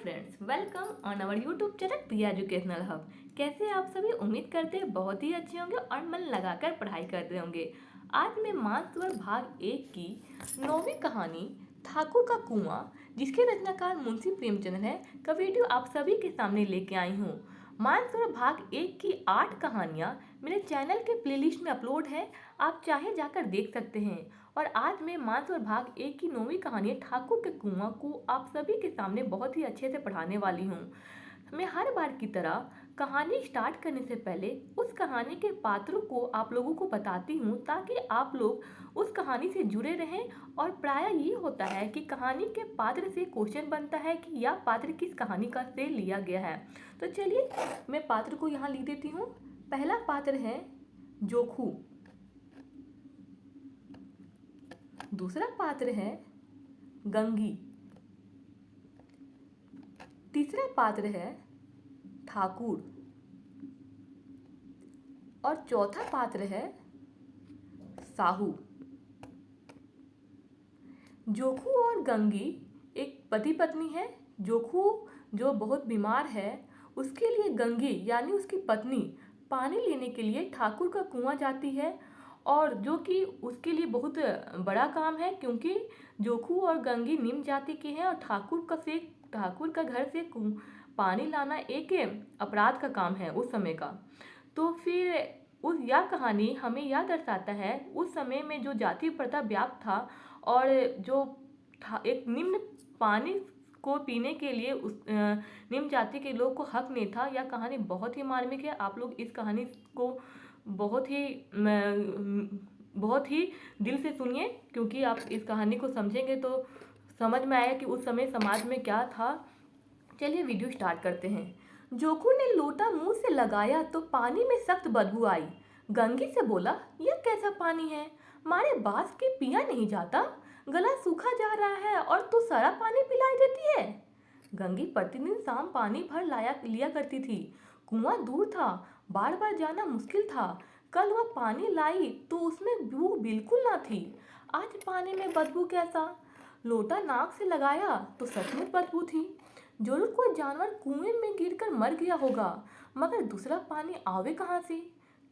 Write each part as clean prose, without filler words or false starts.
Friends, welcome on our YouTube channel Priya Educational Hub. कैसे आप सभी? उम्मीद करते हैं बहुत ही अच्छे होंगे और मन लगाकर पढ़ाई कर रहे होंगे। आज मैं मानसरोवर भाग 1 की 9वीं कहानी ठाकुर का कुआं, जिसके रचनाकार मुंशी प्रेमचंद है, का वीडियो आप सभी के सामने लेके आई हूँ। मानसरोवर भाग 1 की 8 कहानियाँ मेरे चैनल के प्लेलिस्ट में अपलोड है, आप चाहे जाकर देख सकते हैं। और आज मैं मानसरोवर भाग 1 की 9वीं कहानी ठाकुर के कुआं को आप सभी के सामने बहुत ही अच्छे से पढ़ाने वाली हूँ। मैं हर बार की तरह कहानी स्टार्ट करने से पहले उस कहानी के पात्रों को आप लोगों को बताती हूँ, ताकि आप लोग उस कहानी से जुड़े रहें। और प्रायः ये होता है कि कहानी के पात्र से क्वेश्चन बनता है कि यह पात्र किस कहानी का से लिया गया है। तो चलिए मैं पात्र को यहाँ लिख देती हूँ। पहला पात्र है जोखू, दूसरा पात्र है गंगी, तीसरा पात्र है ठाकुर और चौथा पात्र है साहू। जोखू और गंगी एक पति पत्नी है। जोखू जो बहुत बीमार है, उसके लिए गंगी यानी उसकी पत्नी पानी लेने के लिए ठाकुर का कुआं जाती है, और जो कि उसके लिए बहुत बड़ा काम है, क्योंकि जोखू और गंगी निम्न जाति के हैं और ठाकुर का घर से पानी लाना एक अपराध का काम है उस समय का। तो फिर यह कहानी हमें यह दर्शाता है उस समय में जो जाति प्रथा व्याप्त था, और जो एक निम्न पानी को पीने के लिए उस निम्न जाति के लोग को हक नहीं था। यह कहानी बहुत ही मार्मिक है। आप लोग इस कहानी को बहुत ही दिल से सुनिए, क्योंकि आप इस कहानी को समझेंगे तो समझ में आएगा कि उस समय समाज में क्या था। चलिए वीडियो स्टार्ट करते हैं। जोखू ने लोटा मुंह से लगाया तो पानी में सख्त बदबू आई। गंगी से बोला, यह कैसा पानी है? मारे बास के पिया नहीं जाता? गला सूखा जा रहा है और तू सारा पानी पिलाई देती है। गंगी प्रतिदिन शाम पानी भर लिया करती थी। कुआं दूर था, बार बार जाना मुश्किल था। कल वह पानी लाई तो उसमें बू बिल्कुल ना थी। आज पानी में बदबू कैसा? लोटा नाक से लगाया तो सचमुच बदबू थी। जरूर कोई जानवर कुएं में गिरकर मर गया होगा, मगर दूसरा पानी आवे कहाँ से?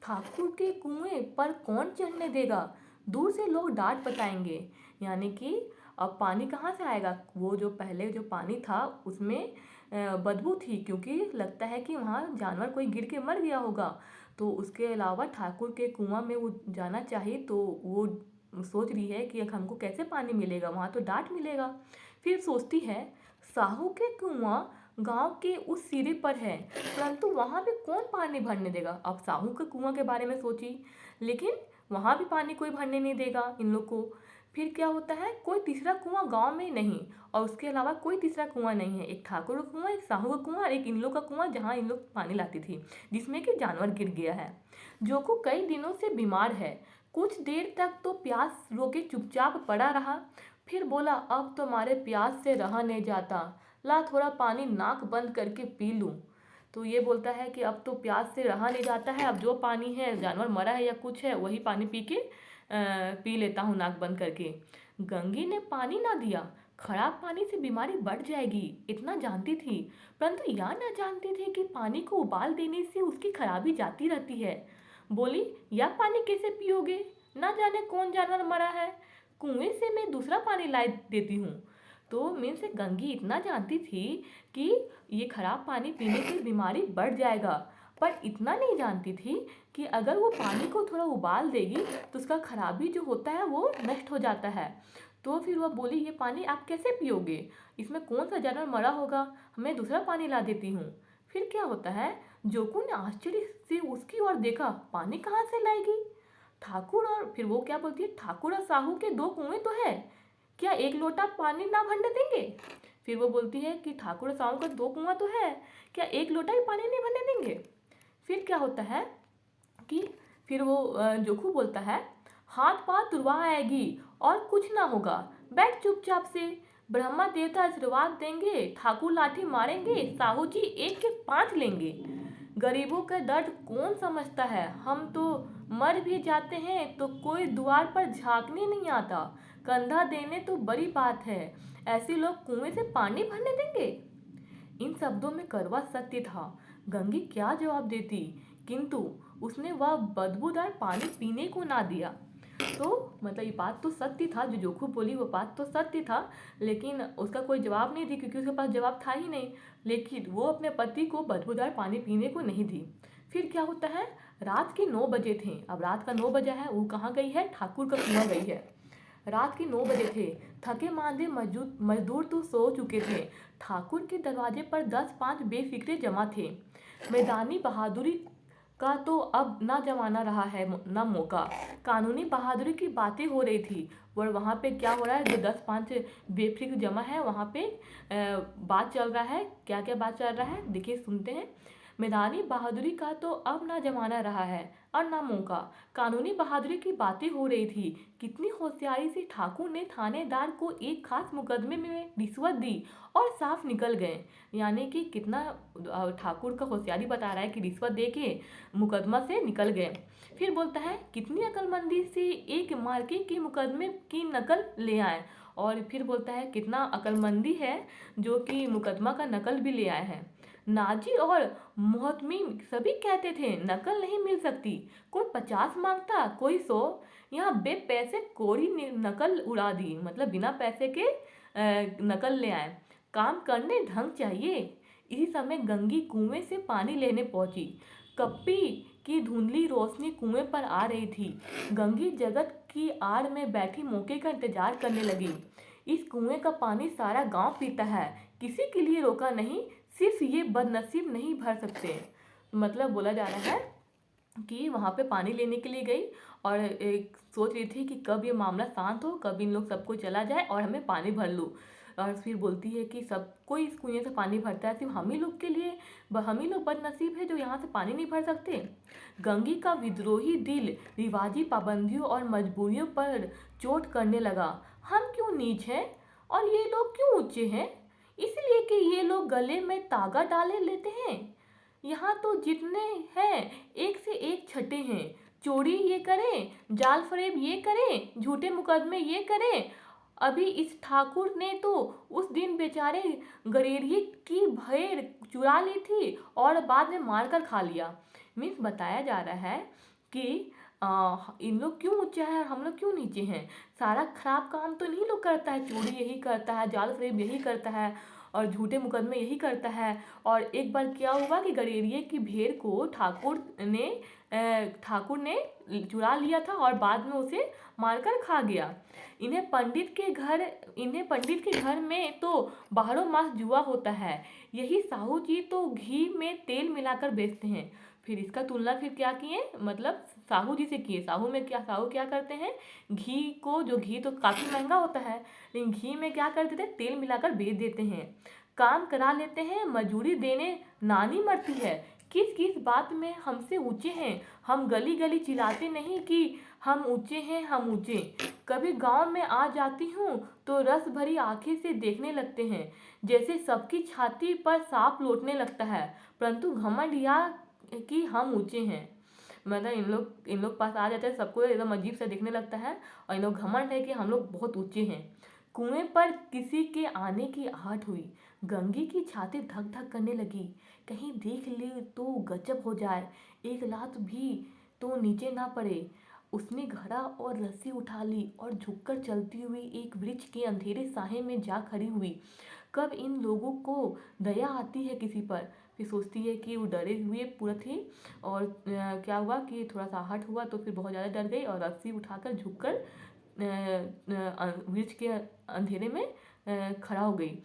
ठाकुर के कुएं पर कौन चढ़ने देगा? दूर से लोग डांट बताएंगे। यानी कि अब पानी कहाँ से आएगा? वो जो पहले जो पानी था उसमें बदबू थी, क्योंकि लगता है कि वहाँ जानवर कोई गिर के मर गया होगा। तो उसके अलावा ठाकुर के कुआं में वो जाना चाहिए, तो वो सोच रही है कि हमको कैसे पानी मिलेगा, वहाँ तो डांट मिलेगा। फिर सोचती है, साहू के कुआं गांव के उस सिरे पर है, परंतु वहां भी कौन पानी भरने देगा। अब साहू के कुआं के बारे में सोची, लेकिन वहां भी पानी कोई भरने नहीं देगा इन लोग को। फिर क्या होता है, कोई तीसरा कुआं गांव में नहीं, और उसके अलावा कोई तीसरा कुआं नहीं है। एक ठाकुर का कुआं, एक साहू का कुआं और एक इन लोग का कुआं, जहाँ इन लोग पानी लाती थी, जिसमें कि जानवर गिर गया है। जोकू कई दिनों से बीमार है। कुछ देर तक तो प्यास रोके चुपचाप पड़ा रहा, फिर बोला, अब तो हमारे प्यास से रहा नहीं जाता, ला थोड़ा पानी नाक बंद करके पी लूं। तो ये बोलता है कि अब तो प्यास से रहा नहीं जाता है, अब जो पानी है, जानवर मरा है या कुछ है, वही पानी पी लेता हूँ नाक बंद करके। गंगी ने पानी ना दिया। खराब पानी से बीमारी बढ़ जाएगी, इतना जानती थी, परंतु यह ना जानती थी कि पानी को उबाल देने से उसकी खराबी जाती रहती है। बोली, यह पानी कैसे पियोगे? ना जाने कौन जानवर मरा है, कुएं से मैं दूसरा पानी ला देती हूँ। तो मीन्स गंगी इतना जानती थी कि ये खराब पानी पीने से बीमारी बढ़ जाएगा, पर इतना नहीं जानती थी कि अगर वो पानी को थोड़ा उबाल देगी तो उसका खराबी जो होता है वो नष्ट हो जाता है। तो फिर वह बोली, ये पानी आप कैसे पियोगे? इसमें कौन सा जानवर मरा होगा, मैं दूसरा पानी ला देती हूँ। फिर क्या होता है, जोकू ने आश्चर्य से उसकी ओर देखा, पानी कहाँ से लाएगी? ठाकुर और फिर वो क्या बोलती है, ठाकुर और साहू के दो कुएं तो है, क्या एक लोटा पानी ना भरने देंगे? फिर वो बोलती है कि ठाकुर और साहू का दो कुआं तो है, क्या एक लोटा ही पानी नहीं भरने देंगे? फिर क्या होता है कि फिर वो जोखू बोलता है, हाथ पांव तुड़वा आएगी और कुछ ना होगा, बैठ चुपचाप से। ब्रह्मा देवता आशीर्वाद देंगे, ठाकुर लाठी मारेंगे, साहू जी एक के 5 लेंगे। गरीबों का दर्द कौन समझता है? हम तो मर भी जाते हैं तो कोई द्वार पर झांकने नहीं आता, कंधा देने तो बड़ी बात है, ऐसे लोग कुएं से पानी भरने देंगे? शब्दों में कड़वा सत्य था। गंगी क्या जवाब देती, किंतु उसने वह बदबूदार पानी पीने को ना दिया। तो मतलब ये बात तो सत्य था, जो जोखू बोली वो बात तो सत्य था, लेकिन उसका कोई जवाब नहीं दी क्योंकि उसके पास जवाब था ही नहीं। लेकिन वो अपने पति को बदबूदार पानी पीने को नहीं दी। फिर क्या होता है, रात के 9 बजे थे। अब रात का 9 बजा है, वो कहाँ गई है, ठाकुर का कुआं गई है। रात के 9 बजे थे। थके मांदे मजदूर तो सो चुके थे। ठाकुर के दरवाजे पर 10-5 बेफिक्रे जमा थे। मैदानी बहादुरी का तो अब ना जमाना रहा है ना मौका। कानूनी बहादुरी की बातें हो रही थी, और वहाँ पे क्या हो रहा है, जो 10-5 बेफिक्र जमा है वहाँ पे बात चल रहा है। क्या क्या बात चल रहा है, देखिए सुनते हैं। मैदानी बहादुरी का तो अब ना जमाना रहा है और ना मौका। कानूनी बहादुरी की बातें हो रही थी। कितनी होशियारी से ठाकुर ने थानेदार को एक खास मुकदमे में रिश्वत दी और साफ निकल गए। यानी कि कितना ठाकुर का होशियारी बता रहा है कि रिश्वत दे के मुकदमा से निकल गए। फिर बोलता है कितनी अक्लमंदी से एक मार्के के मुकदमे की नकल ले आए। और फिर बोलता है कितना अक्लमंदी है जो कि मुकदमा का नकल भी ले आए हैं। नाजी और मोहतमी सभी कहते थे नकल नहीं मिल सकती। कोई 50 मांगता, कोई 100। यहाँ बे पैसे कोरी नकल उड़ा दी, मतलब बिना पैसे के नकल ले आए। काम करने ढंग चाहिए। इसी समय गंगी कुएं से पानी लेने पहुंची। कप्पी की धुंधली रोशनी कुएं पर आ रही थी। गंगी जगत की आड़ में बैठी मौके का इंतजार करने लगी। इस कुएं का पानी सारा गांव पीता है, किसी के लिए रोका नहीं, सिर्फ ये बदनसीब नहीं भर सकते। मतलब बोला जा रहा है कि वहाँ पे पानी लेने के लिए गई और एक सोच रही थी कि कब ये मामला शांत हो, कब इन लोग सबको चला जाए और हमें पानी भर लूँ। और फिर बोलती है कि सबको इस कुएं से पानी भरता है, सिर्फ हम ही लोग के लिए, हम ही लोग बदनसीब है जो यहाँ से पानी नहीं भर सकते। गंगी का विद्रोही दिल रिवाजी पाबंदियों और मजबूरियों पर चोट करने लगा। हम क्यों नीच हैं और ये लोग क्यों ऊंचे हैं? इसलिए कि ये लोग गले में तागा डाले लेते हैं। यहाँ तो जितने हैं एक से एक छठे हैं। चोरी ये करें, जाल फरेब ये करें, झूठे मुकदमे ये करें। अभी इस ठाकुर ने तो उस दिन बेचारे गडेरिये की भेड़ चुरा ली थी और बाद में मार कर खा लिया। मीन्स बताया जा रहा है कि इन लोग क्यों ऊंचे हैं और हम लोग क्यों नीचे हैं। सारा खराब काम तो नहीं लोग करता है, चोरी यही करता है, जाल फरेब यही करता है और झूठे मुकदमे यही करता है। और एक बार क्या हुआ कि गडेरिये की भेड़ को ठाकुर ने चुरा लिया था और बाद में उसे मारकर खा गया। इन्हें पंडित के घर में तो बारह मास जुआ होता है। यही साहू जी तो घी में तेल मिलाकर बेचते हैं। फिर इसका तुलना फिर क्या किए, मतलब साहू जी से किए। साहू क्या करते हैं, घी तो काफ़ी महंगा होता है, लेकिन घी में क्या करते थे, तेल मिलाकर बेच देते हैं। काम करा लेते हैं, मजूरी देने नानी मरती है। किस किस बात में हमसे ऊंचे हैं। हम गली गली चिल्लाते नहीं कि हम ऊंचे हैं, हम ऊंचे। कभी गांव में आ जाती हूँ तो रस भरी आंखें से देखने लगते हैं, जैसे सबकी छाती पर सांप लौटने लगता है, परंतु घमंड या कि हम ऊंचे हैं। मतलब इन लोग पास आ जाते हैं, सबको एकदम अजीब सा दिखने लगता है और इन लोग घमंड है कि हम लोग बहुत ऊंचे हैं। कुएं पर किसी के आने की आहट हुई। गंगी की छाती धक धक करने लगी। कहीं देख ले तो गजब हो जाए, एक लात भी तो नीचे ना पड़े। उसने घड़ा और रस्सी उठा ली और झुककर चलती हुई एक वृक्ष के अंधेरे साहे में जा खड़ी हुई। कब इन लोगों को दया आती है किसी पर। फिर सोचती है कि वो डरे हुए पूरा थी और क्या हुआ कि थोड़ा सा आहट हुआ तो फिर बहुत ज़्यादा डर गई और रस्सी उठाकर झुककर वृक्ष के अंधेरे में खड़ा हो गई।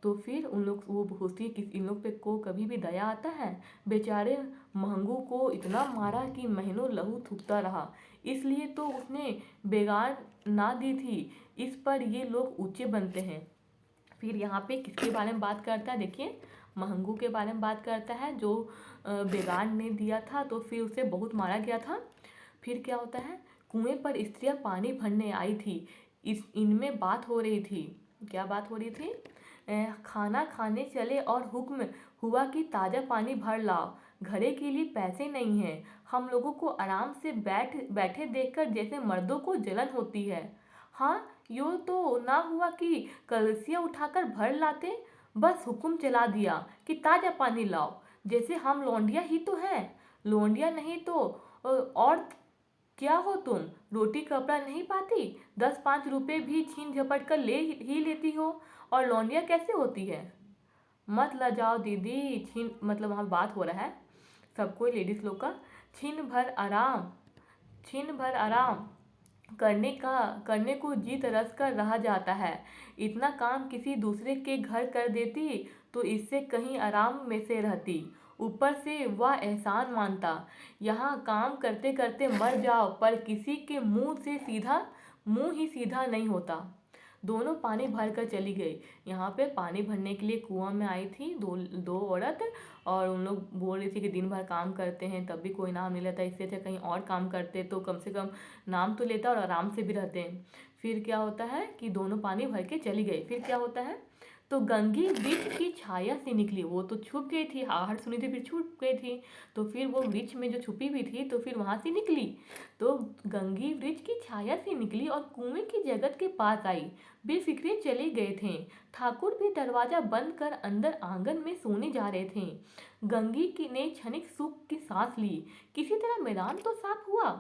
तो फिर वो सोचती है कि इन लोग पे को कभी भी दया आता है। बेचारे महंगू को इतना मारा कि महीनों लहू थूकता रहा, इसलिए तो उसने बेगार ना दी थी। इस पर ये लोग ऊंचे बनते हैं। फिर यहाँ पे किसके बारे में बात करता है, देखिए महंगू के बारे में बात करता है जो बेगार ने दिया था तो फिर उसे बहुत मारा गया था। फिर क्या होता है, कुएं पर स्त्रियां पानी भरने आई थी। इनमें बात हो रही थी। क्या बात हो रही थी, खाना खाने चले और हुक्म हुआ कि ताज़ा पानी भर लाओ, घड़े के लिए पैसे नहीं हैं। हम लोगों को आराम से बैठे देखकर जैसे मर्दों को जलन होती है। हाँ, यूँ तो ना हुआ कि कलसिया उठाकर भर लाते। बस हुक्म चला दिया कि ताजा पानी लाओ, जैसे हम लौंडिया ही तो हैं। लौंडिया नहीं तो और क्या हो तुम? रोटी कपड़ा नहीं पाती, 10-5 रुपए भी छीन झपट कर ले ही लेती हो, और लौंडिया कैसे होती है? मत लजाओ दीदी, छीन मतलब वहाँ बात हो रहा है सबको लेडीज लोग का। छीन भर आराम, छीन भर आराम करने को जी तरस कर रह जाता है। इतना काम किसी दूसरे के घर कर देती तो इससे कहीं आराम में से रहती। ऊपर से वह एहसान मानता। यहाँ काम करते करते मर जाओ, पर किसी के मुंह ही सीधा नहीं होता। दोनों पानी भर कर चली गई। यहाँ पे पानी भरने के लिए कुआं में आई थी दो दो औरत, और उन लोग बोल रही थी कि दिन भर काम करते हैं तब भी कोई नाम नहीं लेता, इससे अच्छा कहीं और काम करते तो कम से कम नाम तो लेता और आराम से भी रहते हैं। फिर क्या होता है कि दोनों पानी भर के चली गई। फिर क्या होता है, तो गंगी वृक्ष की छाया से निकली। वो तो छुप गई थी, आहट सुनी थी, फिर छुप गई थी। तो फिर वो वृक्ष में जो छुपी हुई थी तो फिर वहां से निकली। तो गंगी वृक्ष की छाया से निकली और कुएं की जगत के पास आई। बेफिक्रे चले गए थे। ठाकुर भी दरवाजा बंद कर अंदर आंगन में सोने जा रहे थे। गंगी की ने क्षणिक सुख की सांस ली। किसी तरह मैदान तो साफ हुआ।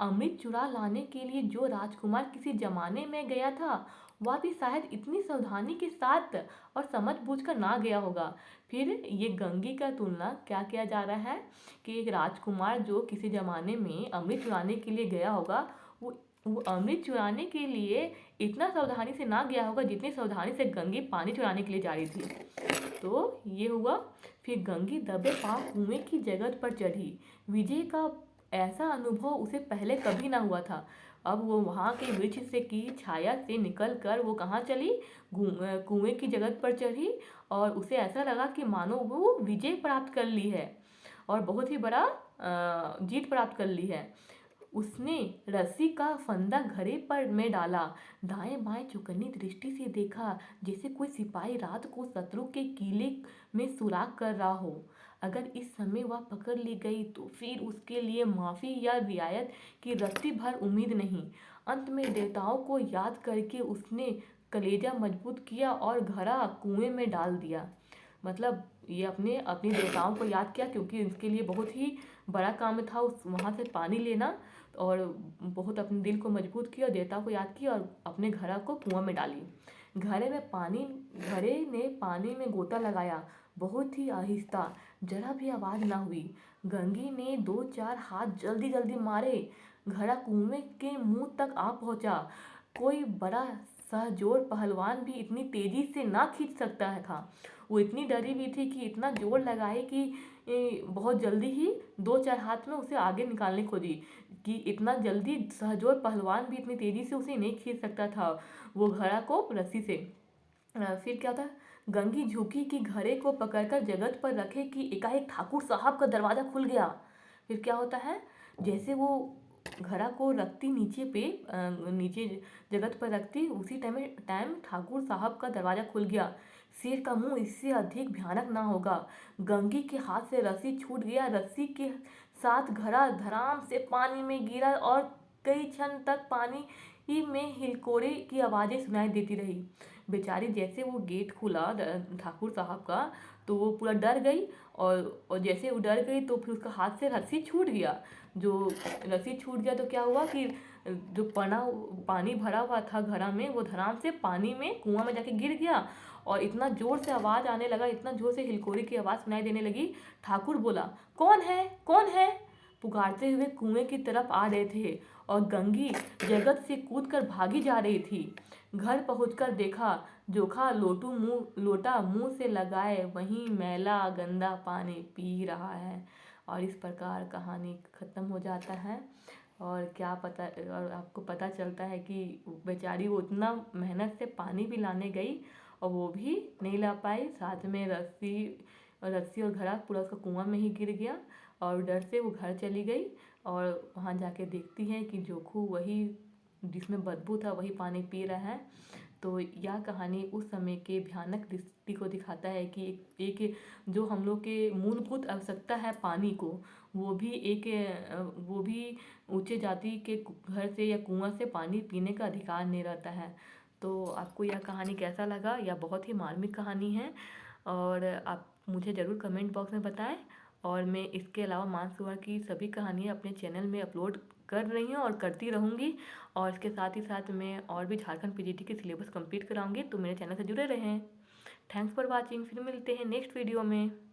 अमृत चुरा लाने के लिए जो राजकुमार किसी जमाने में गया था, वह भी शायद इतनी सावधानी के साथ और समझ बूझ कर ना गया होगा। फिर ये गंगी का तुलना क्या किया जा रहा है कि एक राजकुमार जो किसी जमाने में अमृत चुराने के लिए गया होगा, वो अमृत चुराने के लिए इतना सावधानी से ना गया होगा जितनी सावधानी से गंगी पानी चुराने के लिए जा रही थी। तो ये हुआ। फिर गंगी दबे पांव कुएं की जगत पर चढ़ी। विजय का ऐसा अनुभव उसे पहले कभी ना हुआ था। अब वो वहां के वृक्ष से की छाया से निकल कर वो कहाँ चली, कुएं की जगत पर चढ़ी, और उसे ऐसा लगा कि मानो वो विजय प्राप्त कर ली है और बहुत ही बड़ा जीत प्राप्त कर ली है। उसने रस्सी का फंदा घड़े पर में डाला, दाएं बाएं चौकन्नी दृष्टि से देखा, जैसे कोई सिपाही रात को शत्रु के किले में सुराग कर रहा हो। अगर इस समय वह पकड़ ली गई तो फिर उसके लिए माफी या रियायत की रत्ती भर उम्मीद नहीं। अंत में देवताओं को याद करके उसने कलेजा मजबूत किया और घड़ा कुएं में डाल दिया। मतलब ये अपने अपनी देवताओं को याद किया, क्योंकि इसके लिए बहुत ही बड़ा काम था उस वहाँ से पानी लेना, और बहुत अपने दिल को मजबूत किया, देवता को याद किया और अपने घड़ा को कुआं में डाली। घड़े ने पानी में गोता लगाया, बहुत ही आहिस्ता, जरा भी आवाज ना हुई। गंगी ने 2-4 हाथ जल्दी जल्दी मारे। घड़ा कुएं के मुंह तक आ पहुंचा। कोई बड़ा सहजोर पहलवान भी इतनी तेजी से ना खींच सकता है था। वो इतनी डरी हुई थी कि इतना जोर लगाए कि बहुत जल्दी ही 2-4 हाथ में उसे आगे निकालने खोजी, कि इतना जल्दी सहजोर पहलवान भी इतनी तेजी से उसे नहीं खींच सकता था वो घड़ा को रस्सी से। फिर क्या था, गंगी झुकी कि घड़े को पकड़कर जगत पर रखे कि एकाएक ठाकुर साहब का दरवाजा खुल गया। फिर क्या होता है, जैसे वो घड़ा को रखती नीचे पे नीचे जगत पर रखती, उसी टाइम ठाकुर साहब का दरवाजा खुल गया। शेर का मुंह इससे अधिक भयानक ना होगा। गंगी के हाथ से रस्सी छूट गया। रस्सी के साथ घड़ा धड़ाम से पानी में गिरा और कई क्षण तक पानी ही में हिलकोरे की आवाजें सुनाई देती रही। बेचारी जैसे वो गेट खुला ठाकुर साहब का, तो वो पूरा डर गई, और जैसे वो डर गई तो फिर उसका हाथ से रस्सी छूट गया। जो रस्सी छूट गया तो क्या हुआ कि जो पानी भरा हुआ था घड़ा में, वो धड़ाम से पानी में कुआं में जाके गिर गया, और इतना जोर से आवाज आने लगा, इतना जोर से हिलकोरी की आवाज सुनाई देने लगी। ठाकुर बोला, कौन है, कौन है? पुकारते हुए कुएं की तरफ आ रहे थे, और गंगी जगत से कूदकर भागी जा रही थी। घर पहुंचकर देखा, जोखा लोटा मुंह से लगाए वहीं मैला गंदा पानी पी रहा है। और इस प्रकार कहानी खत्म हो जाता है। और क्या पता, और आपको पता चलता है कि बेचारी वो उतना मेहनत से पानी भी लाने गई और वो भी नहीं ला पाई, साथ में रस्सी और घड़ा पूरा उसका कुआं में ही गिर गया, और डर से वो घर चली गई। और वहाँ जाके देखती है कि जोखू वही जिसमें बदबू था वही पानी पी रहा है। तो यह कहानी उस समय के भयानक स्थिति को दिखाता है कि एक जो हम लोग के मूलभूत आवश्यकता है पानी को, वो भी ऊंचे जाति के घर से या कुआं से पानी पीने का अधिकार नहीं रहता है। तो आपको यह कहानी कैसा लगा? यह बहुत ही मार्मिक कहानी है और आप मुझे ज़रूर कमेंट बॉक्स में बताएं। और मैं इसके अलावा मानसरोवर की सभी कहानियाँ अपने चैनल में अपलोड कर रही हूँ और करती रहूँगी। और इसके साथ ही साथ मैं और भी झारखंड पीजीटी की सिलेबस कंप्लीट कराऊँगी, तो मेरे चैनल से जुड़े रहें। Thanks for watching. फिर मिलते हैं नेक्स्ट वीडियो में।